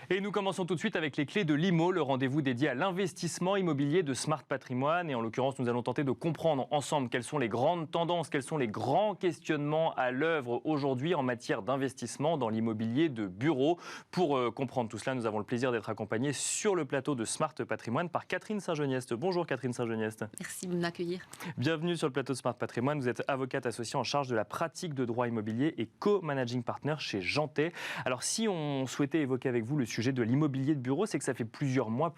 Et nous commençons tout de suite avec les clés de l'IMO, le rendez-vous dédié à l'investissement immobilier de Smart Patrimoine. Et en l'occurrence, nous allons tenter de comprendre ensemble quelles sont les grandes tendances, quels sont les grands questionnements à l'œuvre aujourd'hui en matière d'investissement dans l'immobilier de bureau. Pour comprendre tout cela, nous avons le plaisir d'être accompagnés sur le plateau de Smart Patrimoine par Catherine Saint-Geniest. Bonjour Catherine Saint-Geniest. Merci de m'accueillir. Bienvenue sur le plateau de Smart Patrimoine. Vous êtes avocate associée en charge de la pratique de droit immobilier et co-managing partner chez Jantet. Alors si on souhaitait évoquer avec vous le sujet de l'immobilier de bureau, c'est que ça fait plusieurs mois,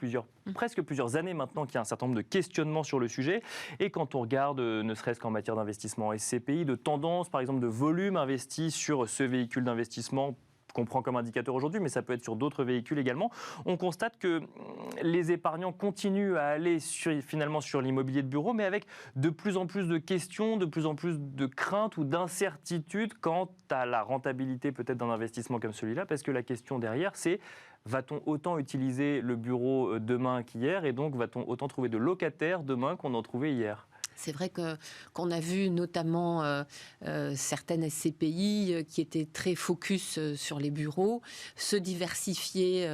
presque plusieurs années maintenant qu'il y a un certain nombre de questionnements sur le sujet. Et quand on regarde, ne serait-ce qu'en matière d'investissement SCPI, de tendance, par exemple de volume investi sur ce véhicule d'investissement qu'on prend comme indicateur aujourd'hui, mais ça peut être sur d'autres véhicules également, on constate que les épargnants continuent à aller finalement sur l'immobilier de bureau, mais avec de plus en plus de questions, de plus en plus de craintes ou d'incertitudes quant à la rentabilité peut-être d'un investissement comme celui-là, parce que la question derrière, c'est va-t-on autant utiliser le bureau demain qu'hier, et donc va-t-on autant trouver de locataires demain qu'on en trouvait hier ? C'est vrai qu'on a vu notamment certaines SCPI qui étaient très focus sur les bureaux se diversifier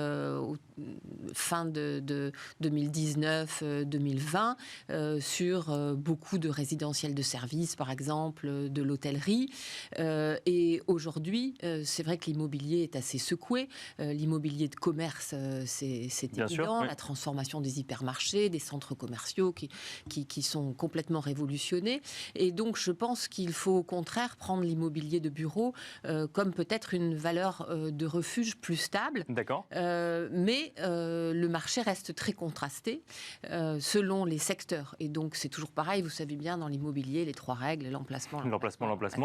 fin de 2019-2020 sur beaucoup de résidentiels de services, par exemple, de l'hôtellerie. Et aujourd'hui, c'est vrai que l'immobilier est assez secoué. L'immobilier de commerce, c'est évident. Sûr, oui. La transformation des hypermarchés, des centres commerciaux qui sont complètement révolutionné. Et donc, je pense qu'il faut au contraire prendre l'immobilier de bureau comme peut-être une valeur de refuge plus stable. D'accord. Mais le marché reste très contrasté selon les secteurs. Et donc, c'est toujours pareil, vous savez bien, dans l'immobilier, les trois règles, l'emplacement,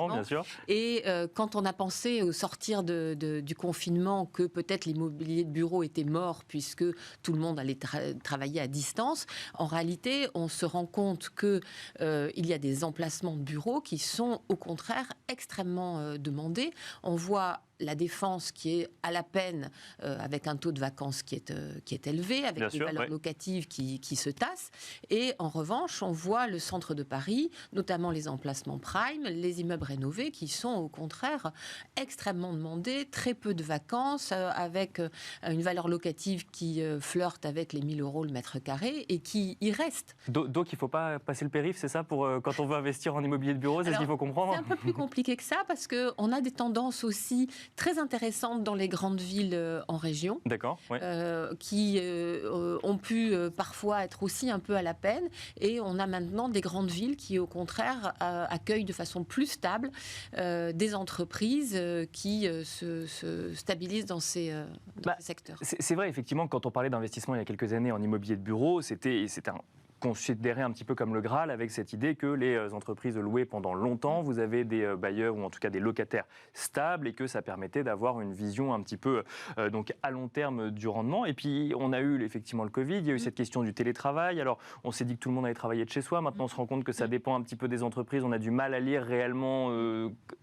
bien sûr. Et quand on a pensé au sortir du confinement que peut-être l'immobilier de bureau était mort puisque tout le monde allait travailler à distance, en réalité, on se rend compte que il y a des emplacements de bureaux qui sont au contraire extrêmement demandés. On voit la Défense qui est à la peine avec un taux de vacances qui est élevé, avec des valeurs locatives qui se tassent. Et en revanche, on voit le centre de Paris, notamment les emplacements prime, les immeubles rénovés qui sont au contraire extrêmement demandés, très peu de vacances, avec une valeur locative qui flirte avec les 1 000 € le mètre carré et qui y reste. Donc il ne faut pas passer le périph', c'est ça, pour quand on veut investir en immobilier de bureau, c'est ce qu'il faut comprendre ? C'est un peu plus compliqué que ça parce qu'on a des tendances aussi très intéressantes dans les grandes villes en région. D'accord, ouais. Qui ont pu parfois être aussi un peu à la peine. Et on a maintenant des grandes villes qui, au contraire, accueillent de façon plus stable des entreprises qui se stabilisent dans ces secteurs. C'est vrai, effectivement, quand on parlait d'investissement il y a quelques années en immobilier de bureau, c'était considéré un petit peu comme le Graal, avec cette idée que les entreprises louaient pendant longtemps, vous avez des bailleurs ou en tout cas des locataires stables et que ça permettait d'avoir une vision un petit peu donc à long terme du rendement. Et puis on a eu effectivement le Covid, il y a eu cette question du télétravail. Alors on s'est dit que tout le monde allait travailler de chez soi, maintenant on se rend compte que ça dépend un petit peu des entreprises, on a du mal à lire réellement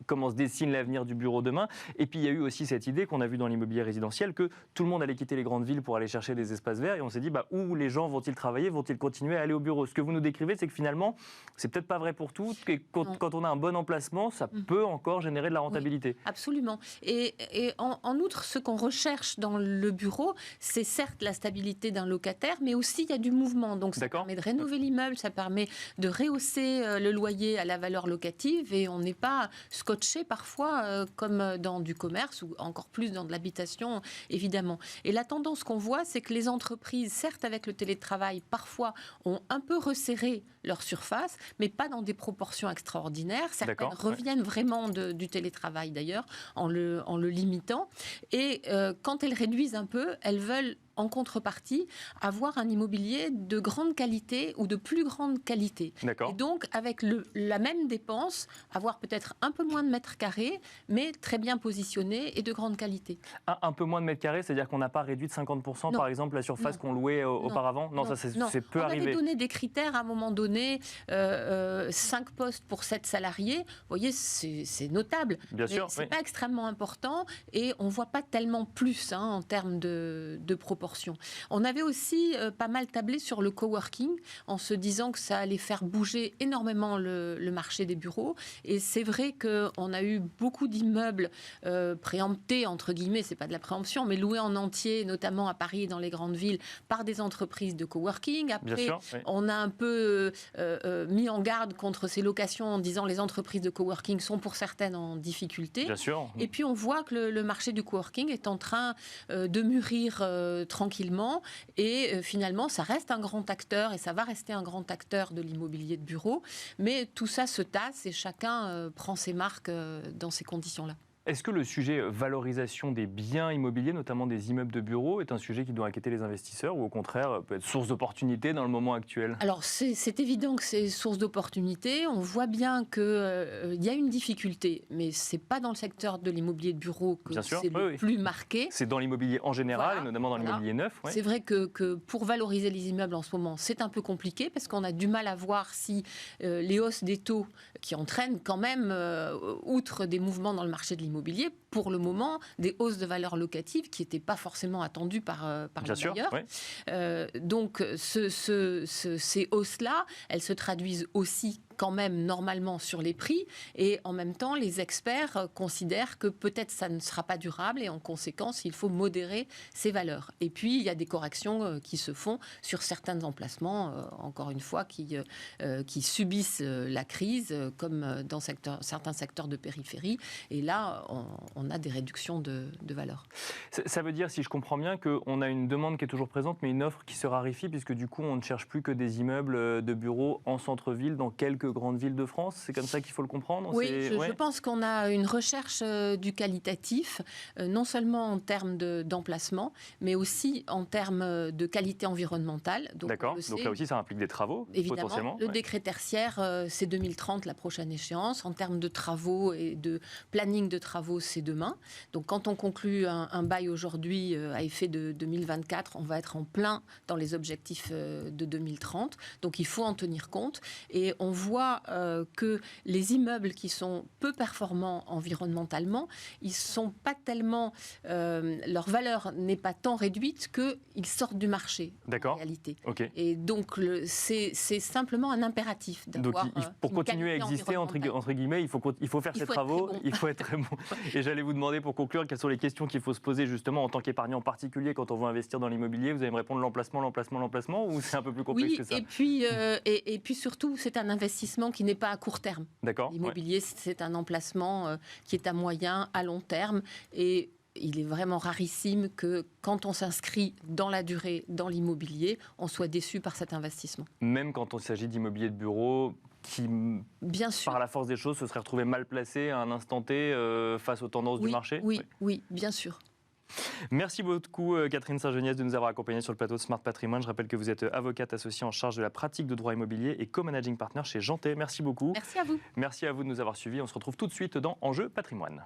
comment se dessine l'avenir du bureau demain. Et puis il y a eu aussi cette idée qu'on a vue dans l'immobilier résidentiel que tout le monde allait quitter les grandes villes pour aller chercher des espaces verts et on s'est dit où les gens vont-ils travailler, vont-ils continuer à aller au bureau. Ce que vous nous décrivez, c'est que finalement, c'est peut-être pas vrai pour tout, et quand on a un bon emplacement, ça peut encore générer de la rentabilité. Oui, absolument. Et en outre, ce qu'on recherche dans le bureau, c'est certes la stabilité d'un locataire, mais aussi il y a du mouvement. Donc ça permet de rénover l'immeuble, ça permet de rehausser le loyer à la valeur locative, et on n'est pas scotché parfois comme dans du commerce, ou encore plus dans de l'habitation, évidemment. Et la tendance qu'on voit, c'est que les entreprises, certes avec le télétravail, parfois ont un peu resserré leur surface, mais pas dans des proportions extraordinaires. Certaines reviennent vraiment du télétravail d'ailleurs, en le limitant. Et quand elles réduisent un peu, elles veulent en contrepartie, avoir un immobilier de grande qualité ou de plus grande qualité. D'accord. Et donc, avec la même dépense, avoir peut-être un peu moins de mètres carrés, mais très bien positionné et de grande qualité. Un peu moins de mètres carrés, c'est-à-dire qu'on n'a pas réduit de 50% par exemple la surface qu'on louait auparavant ? Non, ça c'est peu arrivé. On avait donné des critères à un moment donné, 5 postes pour 7 salariés. Vous voyez, c'est notable. Bien sûr, c'est pas extrêmement important et on ne voit pas tellement plus en termes de proportion. proportion. On avait aussi pas mal tablé sur le coworking en se disant que ça allait faire bouger énormément le marché des bureaux. Et c'est vrai qu'on a eu beaucoup d'immeubles préemptés, entre guillemets, c'est pas de la préemption, mais loués en entier, notamment à Paris et dans les grandes villes, par des entreprises de coworking. Après, on a un peu mis en garde contre ces locations en disant les entreprises de coworking sont pour certaines en difficulté. Bien sûr. Et puis on voit que le marché du coworking est en train de mûrir tranquillement et finalement ça reste un grand acteur et ça va rester un grand acteur de l'immobilier de bureau, mais tout ça se tasse et chacun prend ses marques dans ces conditions-là. Est-ce que le sujet valorisation des biens immobiliers, notamment des immeubles de bureaux, est un sujet qui doit inquiéter les investisseurs ou au contraire peut être source d'opportunités dans le moment actuel ? Alors c'est évident que c'est source d'opportunités. On voit bien qu'il y a une difficulté, mais ce n'est pas dans le secteur de l'immobilier de bureau que c'est le plus marqué. C'est dans l'immobilier en général, et notamment dans l'immobilier neuf. C'est vrai que pour valoriser les immeubles en ce moment, c'est un peu compliqué parce qu'on a du mal à voir si les hausses des taux qui entraînent quand même, outre des mouvements dans le marché de l'immobilier, pour le moment, des hausses de valeur locative qui n'étaient pas forcément attendues par les bailleurs. Donc, ces hausses-là, elles se traduisent aussi quand même normalement sur les prix et en même temps les experts considèrent que peut-être ça ne sera pas durable et en conséquence il faut modérer ces valeurs. Et puis il y a des corrections qui se font sur certains emplacements, encore une fois, qui subissent la crise comme dans certains secteurs de périphérie et là on a des réductions de valeur. Ça veut dire, si je comprends bien, qu'on a une demande qui est toujours présente mais une offre qui se raréfie puisque du coup on ne cherche plus que des immeubles de bureaux en centre-ville dans quelques grandes villes de France, c'est comme ça qu'il faut le comprendre? Oui, je pense qu'on a une recherche du qualitatif, non seulement en termes d'emplacement, mais aussi en termes de qualité environnementale. D'accord, donc là aussi ça implique des travaux, évidemment, potentiellement. Le décret tertiaire, c'est 2030 la prochaine échéance. En termes de travaux et de planning de travaux, c'est demain. Donc quand on conclut un bail aujourd'hui à effet de 2024, on va être en plein dans les objectifs de 2030. Donc il faut en tenir compte. Et on voit que les immeubles qui sont peu performants environnementalement, ils sont pas tellement, leur valeur n'est pas tant réduite qu'ils sortent du marché. D'accord. En réalité. Okay. Et donc c'est simplement un impératif d'avoir. Donc pour continuer à exister entre guillemets, il faut faire ses travaux, il faut être très bon. Et j'allais vous demander pour conclure quelles sont les questions qu'il faut se poser justement en tant qu'épargnant particulier quand on veut investir dans l'immobilier. Vous allez me répondre l'emplacement ou c'est un peu plus complexe que ça? Et puis surtout c'est un investissement qui n'est pas à court terme. D'accord. L'immobilier, c'est un emplacement qui est à moyen, à long terme. Et il est vraiment rarissime que quand on s'inscrit dans la durée, dans l'immobilier, on soit déçu par cet investissement. Même quand il s'agit d'immobilier de bureau qui, bien sûr, par la force des choses, se serait retrouvé mal placé à un instant T face aux tendances du marché? Oui, bien sûr. Merci beaucoup Catherine Saint-Geniès de nous avoir accompagnés sur le plateau de Smart Patrimoine. Je rappelle que vous êtes avocate associée en charge de la pratique de droit immobilier et co-managing partner chez Janté. Merci beaucoup. Merci à vous. Merci à vous de nous avoir suivis. On se retrouve tout de suite dans Enjeu Patrimoine.